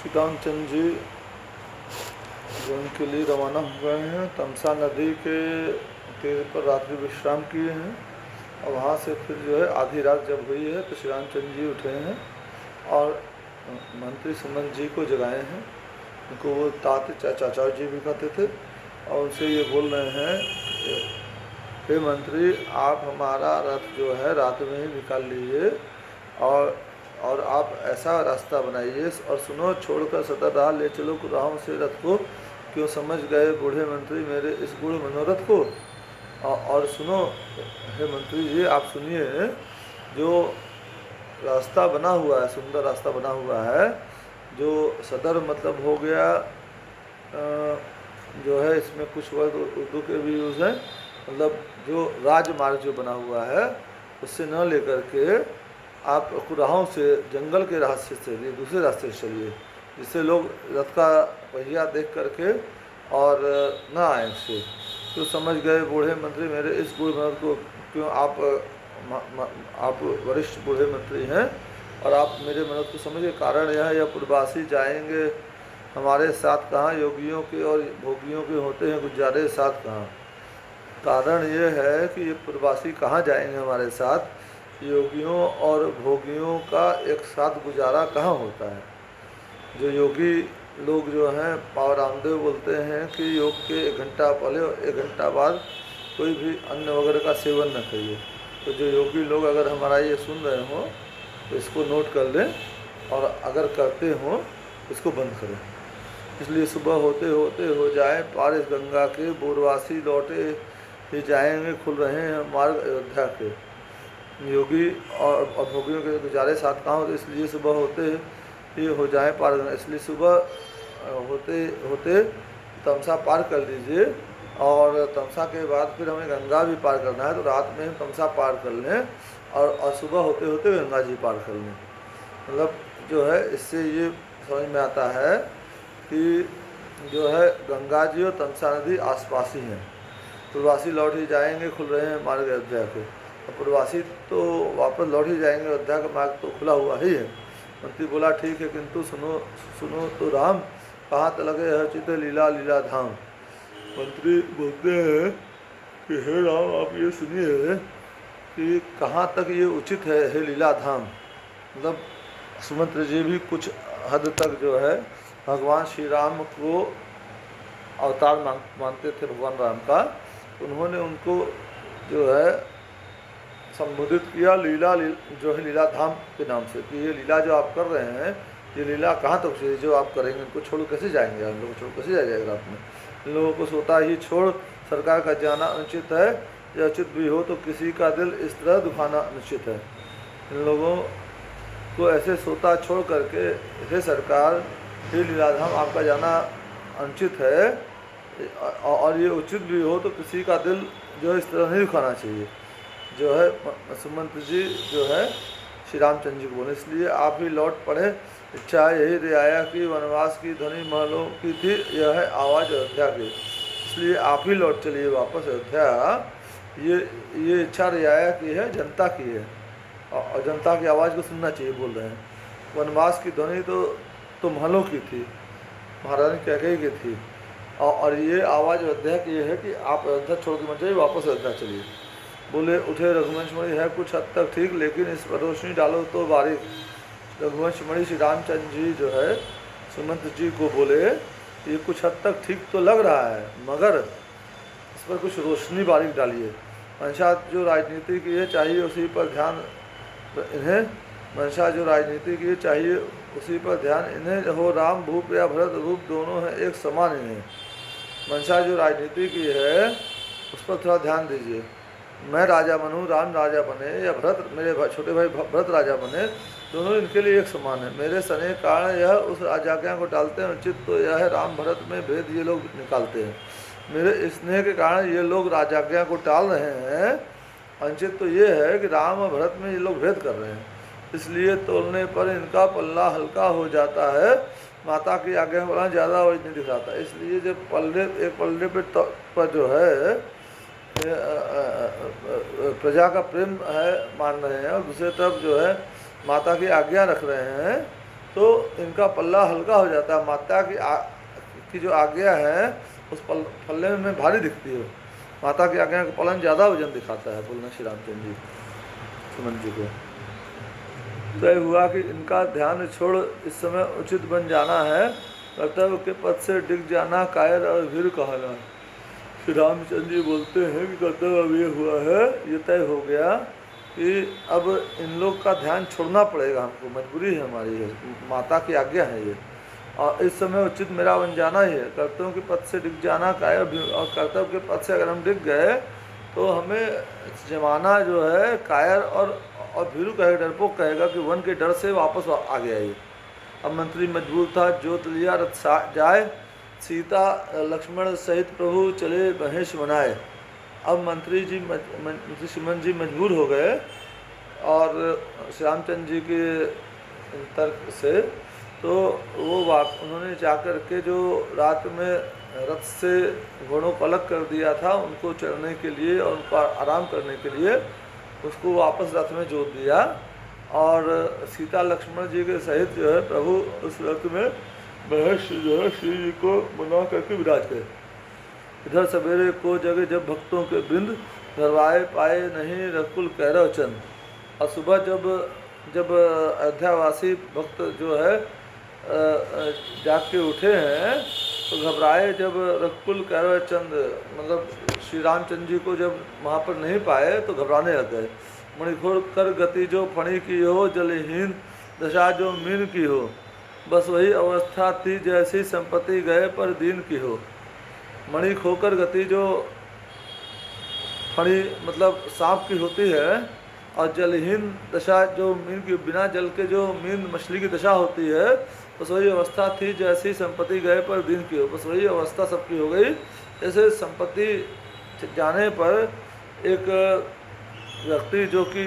श्री रामचंद्र जी जो उनके लिए रवाना हो गए हैं। तमसा नदी के तीर पर रात्रि विश्राम किए हैं और वहाँ से फिर जो है आधी रात जब हुई है तो श्री रामचंद्र जी उठे हैं और मंत्री सुमंत जी को जगाए हैं। उनको वो चाचा जी भी कहते थे और उनसे ये बोल रहे हैं कि हे मंत्री, आप हमारा रथ जो है रात में ही निकाल लीजिए और आप ऐसा रास्ता बनाइए और सुनो, छोड़कर सतर राह ले चलो कुराहों से रथ को, क्यों समझ गए बूढ़े मंत्री मेरे इस गूढ़ मनोरथ को। और सुनो हे मंत्री जी, आप सुनिए, जो रास्ता बना हुआ है, सुंदर रास्ता बना हुआ है, जो सदर मतलब हो गया जो है, इसमें कुछ वर्ड उर्दू के भी यूज़ हैं, मतलब जो राजमार्ग जो बना हुआ है उससे न लेकर के आप कुराहों से, जंगल के रास्ते से चलिए, दूसरे रास्ते से चलिए, जिससे लोग रथ का पहिया देख करके और ना आए उससे। तो समझ गए बूढ़े मंत्री मेरे इस बूढ़े मनोरथ को, क्यों आप वरिष्ठ बूढ़े मंत्री हैं और आप मेरे मनोरथ को समझिए। कारण यह है, यह पूर्ववासी जाएंगे हमारे साथ कहाँ, योगियों के और भोगियों के होते हैं गुजारे साथ कहाँ। कारण ये है कि ये पूर्ववासी कहाँ जाएंगे हमारे साथ, योगियों और भोगियों का एक साथ गुजारा कहाँ होता है। जो योगी लोग जो हैं, बाबा रामदेव बोलते हैं कि योग के 1 घंटा पहले और 1 घंटा बाद कोई भी अन्न वगैरह का सेवन न करिए। तो जो योगी लोग अगर हमारा ये सुन रहे हों तो इसको नोट कर लें और अगर करते हों इसको बंद करें। इसलिए सुबह होते होते हो जाए पार इस गंगा के, बोरवासी लौटे ही जाएंगे खुल रहे हैं मार्ग अयोध्या के। योगी और भोगियों के गुजारे साथ कहाँ होते, इसलिए सुबह होते ये हो जाए पार, इसलिए सुबह होते होते तमसा पार कर लीजिए और तमसा के बाद फिर हमें गंगा भी पार करना है, तो रात में हम तमसा पार कर लें और सुबह होते होते गंगा जी पार कर लें। मतलब जो है इससे ये समझ में आता है कि जो है गंगा जी और तमसा नदी आसपास ही हैं। पूर्ववासी लौट ही जाएंगे खुल रहे हैं मार्ग अयोध्या के, और पूर्ववासी तो वापस लौट ही जाएंगे, अयोध्या का मार्ग तो खुला हुआ ही है। मंत्री बोला ठीक है, किंतु सुनो तो राम, कहाँ तक लगे है चित लीला लीला धाम। मंत्री बोलते हैं कि हे राम, आप ये सुनिए कि कहाँ तक ये उचित है हे लीला धाम। मतलब सुमंत्र जी भी कुछ हद तक जो है भगवान श्री राम को अवतार मानते थे भगवान राम का। उन्होंने उनको जो है संबोधित किया जो है लीला धाम के नाम से, कि ये लीला जो आप कर रहे हैं, ये लीला कहाँ तक जो आप करेंगे, इनको छोड़ कैसे जाएंगे, हम लोग छोड़ कैसे जाएगा रात में। इन लोगों को सोता ही छोड़ सरकार का जाना अनुचित है, या उचित भी हो तो किसी का दिल इस तरह दुखाना अनुचित है। इन लोगों को ऐसे सोता छोड़ करके, हे सरकार, ये लीलाधाम आपका जाना अनुचित है और ये उचित भी हो तो किसी का दिल जो है इस तरह नहीं दुखाना चाहिए। जो है सुमंत जी जो है श्री रामचंद्र जी को बोले, इसलिए आप ही लौट पड़े, इच्छा यही रियाया की, वनवास की ध्वनि महलों की थी, यह है आवाज़ अयोध्या की। इसलिए आप ही लौट चलिए वापस अयोध्या। ये इच्छा रियाया की है, जनता की है और जनता की आवाज़ को सुनना चाहिए बोल रहे हैं। वनवास की ध्वनि तो महलों की थी, महारानी कैकेयी की थी, और ये आवाज़ अयोध्या की है कि आप अयोध्या छोड़ के मत जाइए, वापस अयोध्या चलिए। बोले उठे रघुवंश मणि है कुछ हद तक ठीक, लेकिन इस पर रोशनी डालो तो बारीक। रघुवंश मणि श्री रामचंद्र जी जो है सुमंत जी को बोले ये कुछ हद तक ठीक तो लग रहा है, मगर इस पर कुछ रोशनी बारीक डालिए। मंशा जो राजनीति की है चाहिए उसी पर ध्यान इन्हें, मंशा जो राजनीति की चाहिए उसी पर ध्यान इन्हें, हो राम भूप या भरत रूप दोनों हैं एक समान इन्हें। मंशा जो राजनीति की है उस पर थोड़ा ध्यान दीजिए। मैं राजा बनूं, राम राजा बने, या भरत मेरे छोटे भाई भरत राजा बने, दोनों इनके लिए एक समान है। मेरे सने कारण यह उस राजाज्ञा को डालते हैं, उचित तो यह है राम भरत में भेद ये लोग निकालते हैं। मेरे स्नेह के कारण ये लोग राजाज्ञा को टाल रहे हैं, अनुचित तो ये है कि राम और भरत में ये लोग भेद कर रहे हैं, इसलिए तोलने पर इनका पल्ला हल्का हो जाता है। माता की आज्ञा वाला ज़्यादा वजन नहीं दिखाता, इसलिए जब एक पल्ले पर जो है प्रजा का प्रेम है मान रहे हैं, और दूसरी तरफ जो है माता की आज्ञा रख रहे हैं, तो इनका पल्ला हल्का हो जाता है। माता की जो आज्ञा है उस पल्ले में भारी दिखती है। माता की आज्ञा का पालन ज़्यादा वजन दिखाता है, बोलना श्री रामचंद्र जी सुमंत जी को। तय हुआ कि इनका ध्यान छोड़ इस समय उचित बन जाना है, कर्तव्य के पद से डिग जाना कायर और भीर कहना। श्री रामचंद्र जी बोलते हैं कि कर्तव्य अब ये हुआ है, ये तय हो गया कि अब इन लोग का ध्यान छोड़ना पड़ेगा हमको, मजबूरी है हमारी, है माता की आज्ञा है ये, और इस समय उचित मेरा बन जाना ही है। कर्तव्यों के पद से डिग जाना कायर, और कर्तव्य के पद से अगर हम डिग गए तो हमें जमाना जो है कायर और भीरू कहेगा, डरपोक कहेगा कि वन के डर से वापस आ गया ये। अब मंत्री मजबूर था, जोत लिया रथ जाए, सीता लक्ष्मण सहित प्रभु चले महेश बनाए। अब मंत्री सुमंत जी मजबूर हो गए और श्री रामचंद्र जी के तर्क से, तो वो उन्होंने जाकर के जो रात में रथ से घोड़ों को अलग कर दिया था उनको चढ़ने के लिए और उनको आराम करने के लिए, उसको वापस रथ में जोत दिया और सीता लक्ष्मण जी के सहित जो है प्रभु उस रथ में महेश जो है श्री जी को बना करके विराज गए। इधर सवेरे को जगह जब भक्तों के बिंद, धरवाए पाए नहीं रकुल कैरव चंद। और सुबह जब अयोध्यावासी भक्त जो है जाग के उठे हैं तो घबराए जब रकुल कैरव चंद, मतलब श्री रामचंद्र जी को जब वहाँ पर नहीं पाए तो घबराने लग गए। मणिखोर कर गति जो फणी की हो, जलहीन दशा जो मीन की हो, बस वही अवस्था थी जैसी संपत्ति गए पर दीन की हो। मणि खोकर गति जो फणी मतलब सांप की होती है, और जलहीन दशा जो मीन की, बिना जल के जो मीन मछली की दशा होती है, बस वही अवस्था थी जैसी संपत्ति गए पर दीन की हो। बस वही अवस्था सबकी हो गई, जैसे संपत्ति जाने पर एक व्यक्ति जो कि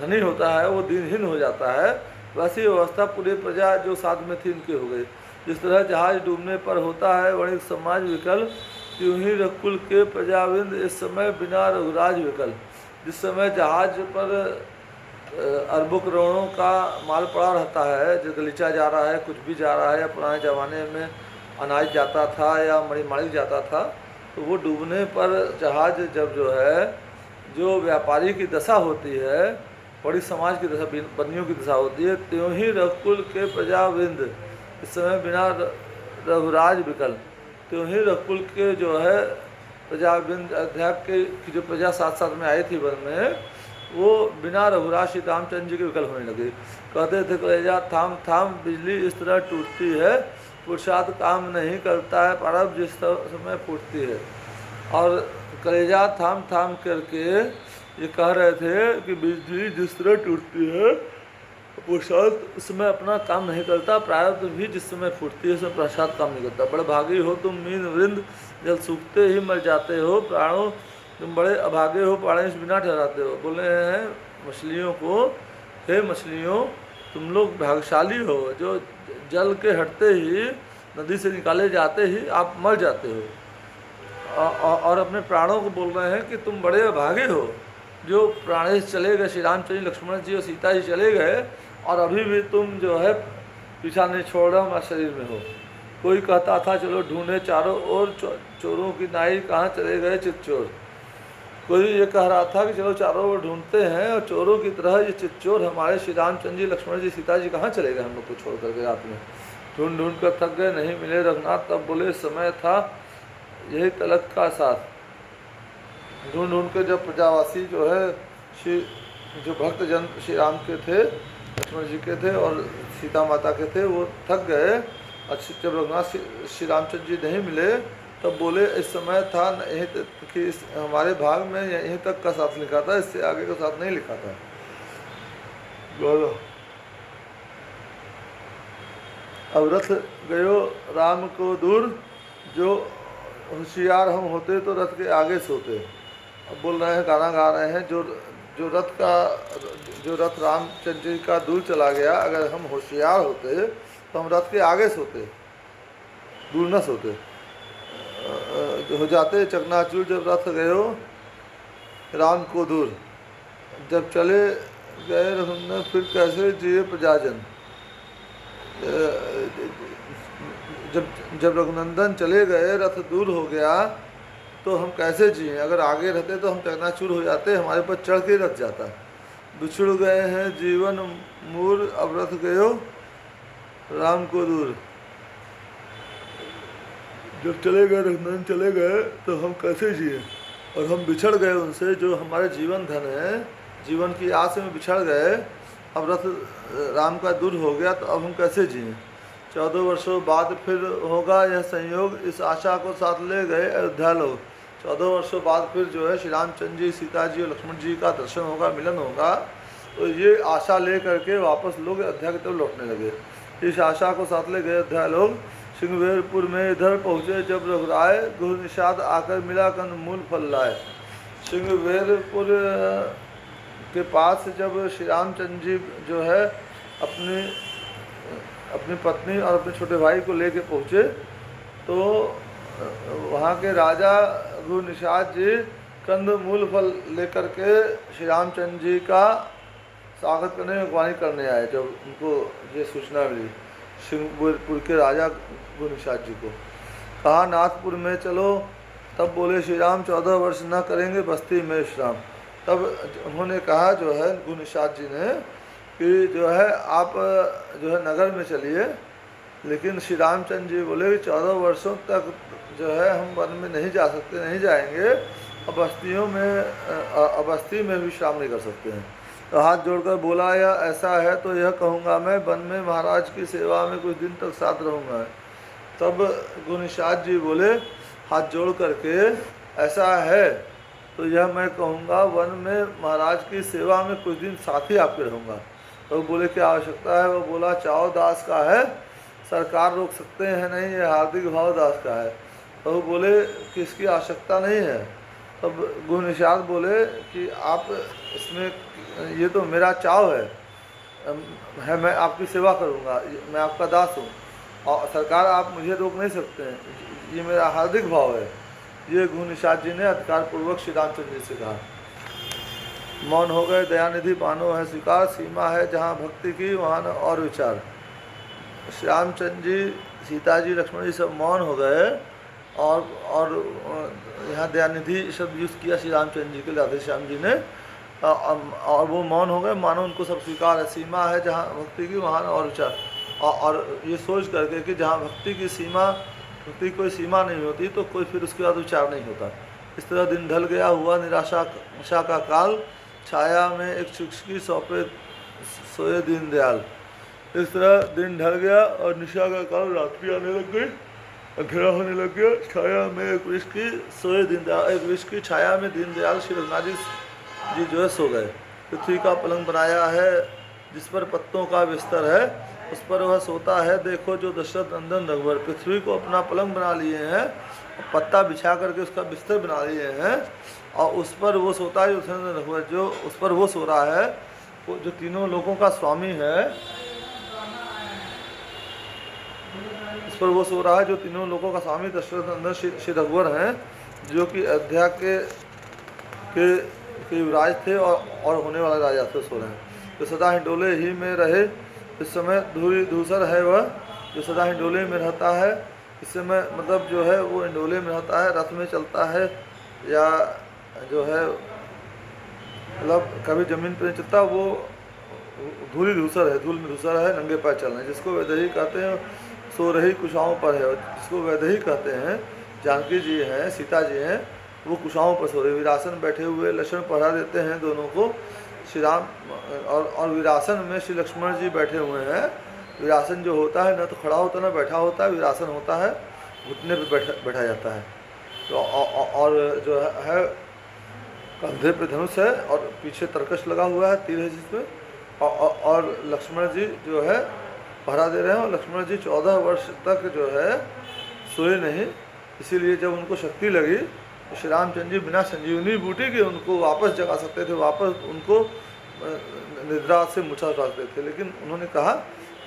धनी होता है वो दीनहीन हो जाता है, वैसी अवस्था पूरी प्रजा जो साथ में थी इनकी हो गई। जिस तरह जहाज डूबने पर होता है वणिक समाज विकल, त्यों ही रकुल के प्रजाविंद इस समय बिना रघुराज विकल। जिस समय जहाज पर अरबों करोड़ों का माल पड़ा रहता है, जो गलीचा जा रहा है, कुछ भी जा रहा है, या पुराने ज़माने में अनाज जाता था या मणिमाणिक जाता था, तो वो डूबने पर जहाज जब जो है, जो व्यापारी की दशा होती है, बड़ी समाज की दशा, बनियों की दशा होती है, त्यों ही रकुल के प्रजाविंद इस समय बिना रघुराज विकल। त्यों ही रकुल के जो है प्रजाविंद, अध्यात्म की जो प्रजा साथ साथ में आई थी वन में, वो बिना रघुराज श्री रामचंद्र जी के विकल होने लगे। कहते थे कलेजा थाम थाम बिजली इस तरह टूटती है, पुरुषार्थ काम नहीं करता है परब जिस समय फूटती है। और कलेजा थाम थाम करके ये कह रहे थे कि बिजली जिस तरह टूटती है, पुरुषार्थ उसमें अपना काम नहीं करता, प्रारब्ध भी जिस समय फूटती है उसमें पुरुषार्थ काम नहीं करता। बड़े भागी हो तुम मीन वृंद, जल सूखते ही मर जाते हो, प्राणों तुम बड़े अभागे हो, प्राणेश बिना ठहराते हो। बोले हैं मछलियों को, हे मछलियों तुम लोग भाग्यशाली हो, जो जल के हटते ही, नदी से निकाले जाते ही आप मर जाते हो। और अपने प्राणों को बोल रहे हैं कि तुम बड़े अभागे हो, जो प्राणेश चले गए, श्री रामचंद्र लक्ष्मण जी और सीता जी चले गए, और अभी भी तुम जो है पीछा नहीं छोड़ रहे हमारे शरीर में हो। कोई कहता था चलो ढूंढे चारों ओर, चोरों की नाई कहाँ चले गए चितचोर। कोई ये कह रहा था कि चलो चारों ओर ढूंढते हैं, और चोरों की तरह ये चितचोर हमारे श्री रामचंद्र जी लक्ष्मण जी सीता जी कहाँ चले गए हम लोग को छोड़ करके रात में। ढूंढ ढूंढ कर थक गए, नहीं मिले रघुनाथ, तब बोले समय था यही तलक का साथ। ढूंढ ढूंढ के जब प्रजावासी जो है श्री जो भक्त जन श्री राम के थे, लक्ष्मण जी के थे और सीता माता के थे, वो थक गए। अच्छी जब रघुनाथ श्री रामचंद्र जी नहीं मिले तब बोले इस समय था यहीं कि हमारे भाग में यहीं तक का साथ लिखा था, इससे आगे का साथ नहीं लिखा था। अब रथ गयो राम को दूर, जो होशियार हम होते तो रथ के आगे सोते। अब बोल रहे हैं, गाना गा रहे हैं, जो रथ रामचंद्र जी का दूर चला गया, अगर हम होशियार होते तो हम रथ के आगे सोते, दूर न सोते। हो जाते चकनाचूर जब रथ गयो राम को दूर। जब चले गए रघुनंदन फिर कैसे जिए प्रजाजन। जब जब रघुनंदन चले गए, रथ दूर हो गया, तो हम कैसे जिए। अगर आगे रहते तो हम चकनाचूर हो जाते, हमारे पर चढ़ के रथ जाता। बिछुड़ गए हैं जीवन मूर, अब रथ गयो राम को दूर। जब चले गए रघुनंदन चले गए तो हम कैसे जिए, और हम बिछड़ गए उनसे जो हमारे जीवन धन है, जीवन की आस में बिछड़ गए। अब रथ राम का दूर हो गया तो अब हम कैसे जिए। 14 वर्षों बाद फिर होगा यह संयोग, इस आशा को साथ ले गए अयोध्या लोग। 14 वर्षों बाद फिर जो है श्री रामचंद्र जी, सीता जी और लक्ष्मण जी का दर्शन होगा, मिलन होगा। तो ये आशा ले करके वापस लोग अयोध्या की तरफ लौटने लगे। इस आशा को साथ ले गए अयोध्या लोग। सिंहवेरपुर में इधर पहुँचे जब रघुराय, गुरु निषाद आकर मिला कंद मूल फल लाए। सिंहवेरपुर के पास जब श्री रामचंद्र जी जो है अपनी पत्नी और अपने छोटे भाई को लेके पहुँचे, तो वहाँ के राजा गुरु निषाद जी कंद मूल फल लेकर के श्री रामचंद्र जी का स्वागत करने, अगवानी करने आए। जब उनको ये सूचना मिली सिंहपुर के राजा गुरु निषाद जी को, कहा नाथपुर में चलो। तब बोले श्री राम 14 वर्ष न करेंगे बस्ती में विश्राम। तब उन्होंने कहा जो है गुरु निषाद जी ने कि जो है आप जो है नगर में चलिए, लेकिन श्री रामचंद्र जी बोले कि 14 वर्षों तक जो है हम वन में नहीं जा सकते, नहीं जाएंगे, अब बस्ती में विश्राम नहीं कर सकते हैं। तो हाथ जोड़कर बोला या ऐसा है तो यह कहूँगा मैं वन में महाराज की सेवा में कुछ दिन तक साथ रहूँगा। तब गुरु निषाद जी बोले हाथ जोड़ करके ऐसा है तो यह मैं कहूँगा वन में महाराज की सेवा में कुछ दिन साथ ही आपके रहूँगा। तो बोले क्या आवश्यकता है। वो बोला चाव दास का है, सरकार रोक सकते हैं नहीं, ये हार्दिक भाव दास का है। तो वो बोले कि इसकी आवश्यकता नहीं है। तब गुरु निषाद बोले कि आप इसमें, ये तो मेरा चाव है मैं आपकी सेवा करूँगा, मैं आपका दास हूँ और सरकार आप मुझे रोक नहीं सकते हैं, ये मेरा हार्दिक भाव है। ये गुरु निषाद जी ने अधिकार पूर्वक श्री रामचंद्र जी से कहा। मौन हो गए दयानिधि मानो है स्वीकार, सीमा है जहाँ भक्ति की वहाँ न और विचार। श्री रामचंद्र जी, सीता जी, लक्ष्मण जी सब मौन हो गए और यहाँ दयानिधि शब्द यूज़ किया श्री रामचंद्र जी के राधे श्याम जी ने, और वो मौन हो गए, मानो उनको सब स्वीकार है। सीमा है जहाँ भक्ति की वहाँ और विचार, और ये सोच करके कि जहाँ भक्ति की कोई सीमा नहीं होती तो कोई फिर उसके बाद विचार नहीं होता। इस तरह दिन ढल गया, हुआ निराशा का काल, छाया में एक चुस्की सौंपे सोए दीनदयाल। इस तरह दिन ढल गया और निशा का काल, रात्रि आने लग गई, अंधेरा होने लग गया। छाया में एक वृक्ष की सोए दीनदयाल, एक वृक्ष की छाया में दीनदयाल श्री रघुनाथ जी जो है सो गए। पृथ्वी का पलंग बनाया है जिस पर पत्तों का बिस्तर है, उस पर वह सोता है देखो जो दशरथ नंदन रघुवर। पृथ्वी को अपना पलंग बना लिए हैं, पत्ता बिछा करके उसका बिस्तर बना लिए हैं, और उस पर वो सोता है दशरथ रघुवर। जो उस पर वो सो रहा है, वो जो तीनों लोगों का स्वामी है, उस पर वो सो रहा है जो तीनों लोगों का स्वामी दशरथ नंदन श्री रघुवर हैं, जो कि अयोध्या के युवराज थे और होने वाले राजा थे, सो रहे हैं। जो सदा हिंडोले ही में रहे, इस समय धूसर है वह जो सदा हिंडोले में रहता है। इस समय मतलब जो है वो हिंडोले में रहता है, रथ में चलता है, या जो है मतलब कभी ज़मीन पर नहीं चलता, वो धूसर है, धूल में धूसर है, नंगे पैर चल रहे हैं। जिसको वैदेही कहते हैं सो रही कुशाओं पर है, जिसको वैदेही कहते हैं, जानकी जी हैं, सीता जी हैं, वो कुशाओं पर सो रहे। वीरासन बैठे हुए लक्ष्मण पहरा देते हैं दोनों को। श्री राम और वीरासन में श्री लक्ष्मण जी बैठे हुए हैं। वीरासन जो होता है ना तो खड़ा होता है ना बैठा होता है, वीरासन होता है घुटने पे बैठा जाता है। तो और जो है कंधे पे धनुष है और पीछे तरकश लगा हुआ है, तीर है जिसमें, और लक्ष्मण जी जो है पहरा दे रहे हैं। और लक्ष्मण जी 14 वर्ष तक जो है सोए नहीं, इसीलिए जब उनको शक्ति लगी तो श्री रामचंद्र जी बिना संजीवनी बूटी के उनको वापस जगा सकते थे, वापस उनको निद्रा से मुछा सकते थे। लेकिन उन्होंने कहा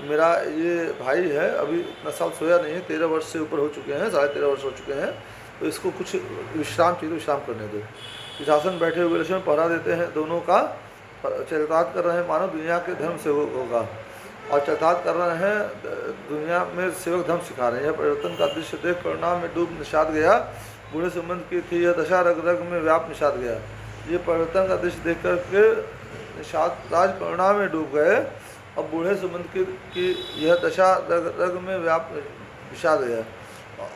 मेरा ये भाई है, अभी इतना साल सोया नहीं है, 13 वर्ष से ऊपर हो चुके हैं, 13.5 वर्ष हो चुके हैं, तो इसको कुछ विश्राम चाहिए, विश्राम करने दो। शासन बैठे हुए लक्ष्मण पहरा देते हैं दोनों का, चरितार्थ कर रहे हैं मानव दुनिया के धर्म से होगा, और चरितार्थ कर रहे हैं दुनिया में सेवक धर्म सिखा रहे हैं। यह परिवर्तन का दृश्य देख परिणाम में डूब निषाद गया, बूढ़े संबंध की थी यह दशा, रग रग में व्याप निषाद गया। ये परिवर्तन का दृश्य देख करके निषाद राज परिणाम में डूब गए, और बूढ़े संबंध की यह दशा रग रग में व्याप निषाद गया।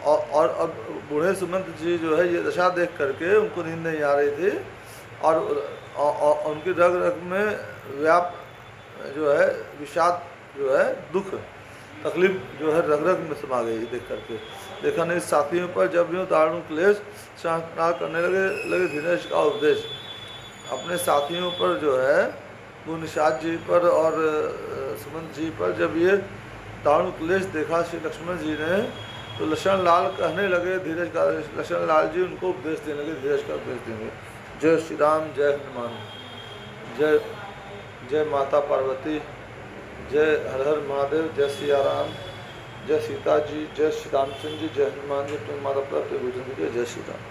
और अब बूढ़े सुमंत जी जो है ये दशा देख करके उनको नींद नहीं आ रही थी, और उनकी रग रग में व्याप जो है विषाद जो है दुख तकलीफ जो है रग रग में समा गई देख करके। देखा नहीं साथियों पर जब यूँ दारुण क्लेश संस्कार करने लगे धीरेश का उपदेश। अपने साथियों पर जो है वो निषाद जी पर और सुमंत जी पर जब ये दारुण क्लेश देखा श्री लक्ष्मण जी ने, तो लक्ष्मण लाल कहने लगे धीरज का, लक्ष्मण लाल जी उनको उपदेश देने लगे, धीरज का उपदेश देंगे। जय श्री राम, जय हनुमान, जय जय माता पार्वती, जय हर हर महादेव, जय सिया राम, जय सीता जी, जय श्री रामचंद्र जी, जय हनुमान जी, माता प्रभु जय श्री राम।